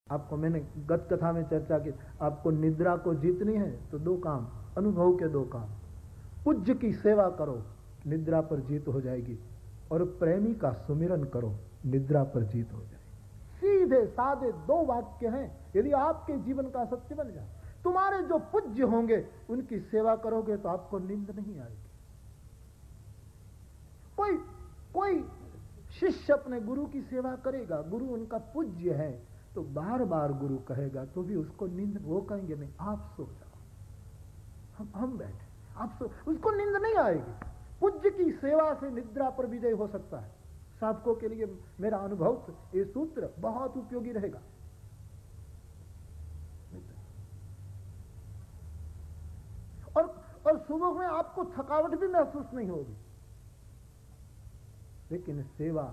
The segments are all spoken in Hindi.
आपको मैंने गत कथा में चर्चा की, आपको निद्रा को जीतनी है तो दो काम, अनुभव के दो काम। पूज्य की सेवा करो, निद्रा पर जीत हो जाएगी, और प्रेमी का सुमिरन करो, निद्रा पर जीत हो जाएगी। सीधे साधे दो वाक्य हैं, यदि आपके जीवन का सत्य बन जाए। तुम्हारे जो पूज्य होंगे उनकी सेवा करोगे तो आपको नींद नहीं आएगी। कोई शिष्य अपने गुरु की सेवा करेगा, गुरु उनका पूज्य है, तो बार बार गुरु कहेगा तो भी उसको नींद, वो कहेंगे नहीं आप सो जाओ, हम बैठे, आप सो, उसको नींद नहीं आएगी। पूज्य की सेवा से निद्रा पर विजय हो सकता है। साधकों के लिए मेरा अनुभव, ये सूत्र बहुत उपयोगी रहेगा। और सुबह में आपको थकावट भी महसूस नहीं होगी। लेकिन सेवा,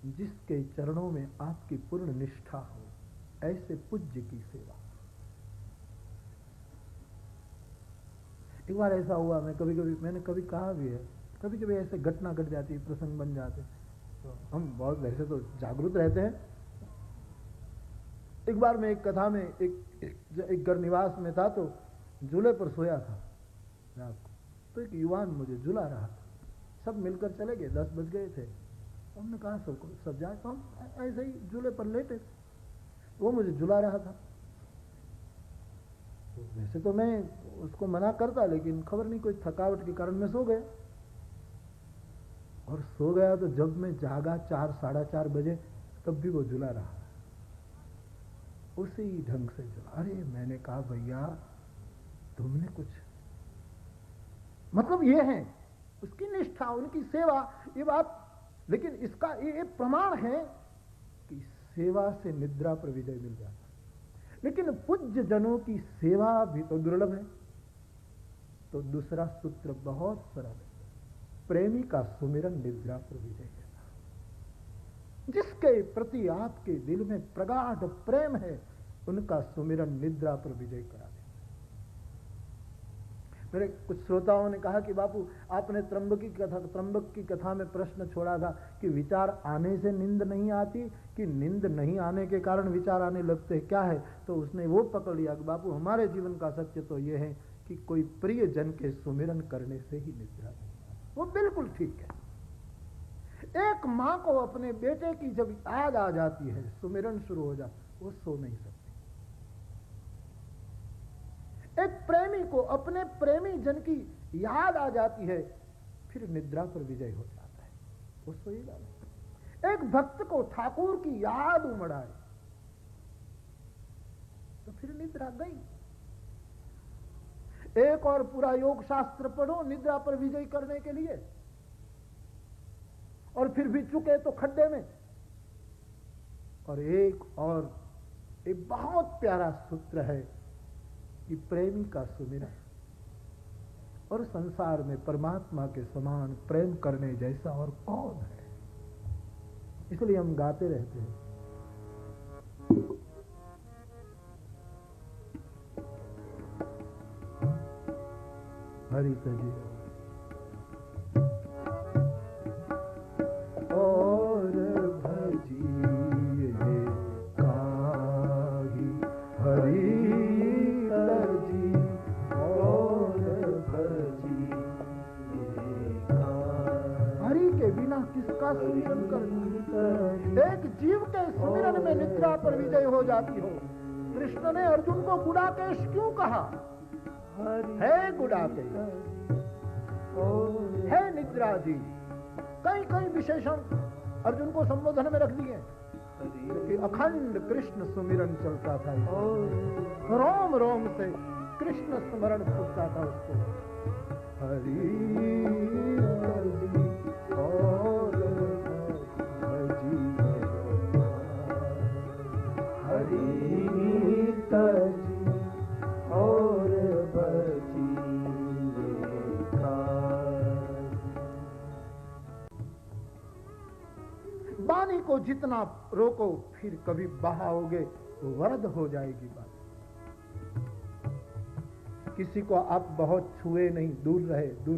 जिसके चरणों में आपकी पूर्ण निष्ठा हो, ऐसे पूज्य की सेवा। एक बार ऐसा हुआ, मैंने कभी कहा भी है, कभी कभी ऐसे घटना घट जाती, प्रसंग बन जाते, तो हम बहुत वैसे तो जागरूक रहते हैं। एक बार मैं एक कथा में एक घर निवास में था, तो झूले पर सोया था रात को, तो एक युवान मुझे झुला रहा था। सब मिलकर चले गए, 10 बज गए थे। हमने कहा सब जाए, तो हम ऐसे ही झूले पर लेटे, वो मुझे झुला रहा था। तो वैसे तो मैं उसको मना करता, लेकिन खबर नहीं, कोई थकावट के कारण मैं सो गया। और सो गया तो जब मैं जागा 4 साढ़े 4 बजे, तब भी वो झुला रहा, उसी ढंग से झुला। अरे मैंने कहा भैया तुमने कुछ, मतलब ये है उसकी निष्ठा, उनकी सेवा, ये बात। लेकिन इसका ये प्रमाण है कि सेवा से निद्रा पर विजय मिल जाता है। लेकिन पूज्य जनों की सेवा भी तो दुर्लभ है। तो दूसरा सूत्र बहुत सरल है, प्रेमी का सुमिरन निद्रा पर विजय देता है। जिसके प्रति आपके दिल में प्रगाढ़ प्रेम है, उनका सुमिरन निद्रा पर विजय करा देता है। मेरे कुछ श्रोताओं ने कहा कि बापू आपने त्र्यंबक की कथा में प्रश्न छोड़ा था कि विचार आने से नींद नहीं आती, कि नींद नहीं आने के कारण विचार आने लगते, क्या है? तो उसने वो पकड़ लिया कि बापू हमारे जीवन का सत्य तो ये है कि कोई प्रिय जन के सुमिरन करने से ही निद्रा नहीं आती। वो बिल्कुल ठीक है। एक मां को अपने बेटे की जब याद आ जाती है, सुमिरन शुरू हो जाता, वो सो नहीं सकती। एक प्रेमी को अपने प्रेमी जन की याद आ जाती है, फिर निद्रा पर विजय हो जाता है, वो सोएगा नहीं। एक भक्त को ठाकुर की याद उमड़ आए तो फिर निद्रा गई। एक और पूरा योग शास्त्र पढ़ो निद्रा पर विजय करने के लिए, और फिर भी चुके तो खड्डे में। और एक बहुत प्यारा सूत्र है कि प्रेमी का सुमिरन, और संसार में परमात्मा के समान प्रेम करने जैसा और कौन है। इसलिए हम गाते रहते हैं, हरि तजी और भजिए काही, हरि किसका सुमिरन करना। एक जीव के सुमिरन में निद्रा पर विजय हो जाती हो। कृष्ण ने अर्जुन को गुडाकेश क्यों कहा? है गुडाकेश, है निद्रा जी, कई विशेषण अर्जुन को संबोधन में रख दिए कि अखंड कृष्ण सुमिरन चलता था, रोम रोम से कृष्ण स्मरण छूटता था उसको। हरि और भजिए हरि तजी और भजिए वाणी को जितना रोको, फिर कभी बहाओगे तो वरद हो जाएगी बात। किसी को आप बहुत छुए नहीं, दूर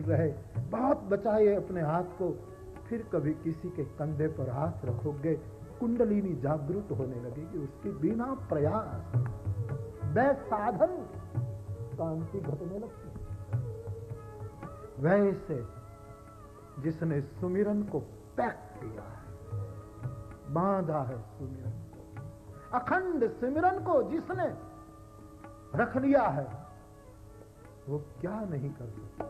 रहे, बहुत बचाए अपने हाथ को, फिर कभी किसी के कंधे पर हाथ रखोगे कुंडलिनी जागृत होने लगेगी, उसके बिना प्रयास वह साधन कांति घटने लगती। वैसे जिसने सुमिरन को पैक किया है, बांधा है सुमिरन को, अखंड सुमिरन को जिसने रख लिया है, वो क्या नहीं कर सकता,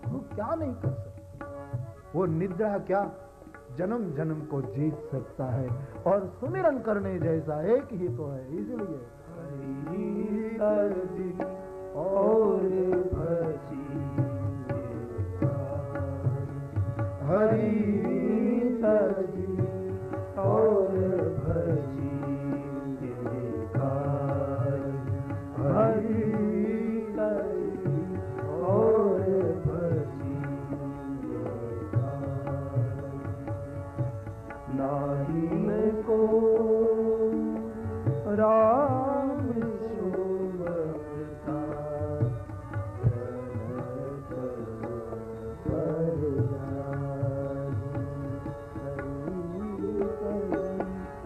वो क्या नहीं कर सकता। वो निद्रा क्या जन्म जन्म को जीत सकता है। और सुमिरन करने जैसा एक ही तो है, इसलिए और भजी हरि तजी और भजी हरि तजी और भजी नाहि को राम सुमता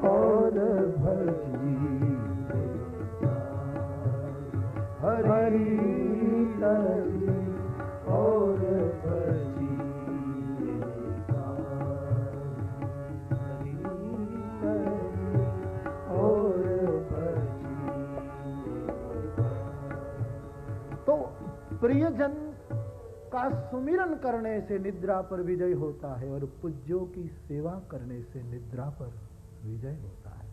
और भजी हरि तजी और भजी प्रियजन का सुमिरन करने से निद्रा पर विजय होता है और पूज्यों की सेवा करने से निद्रा पर विजय होता है।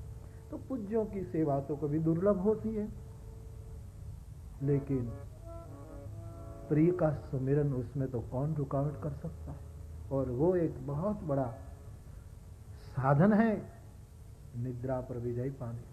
तो पूज्यों की सेवा तो कभी दुर्लभ होती है, लेकिन प्रिय का सुमिरन उसमें तो कौन रुकावट कर सकता है। और वो एक बहुत बड़ा साधन है निद्रा पर विजय पाने।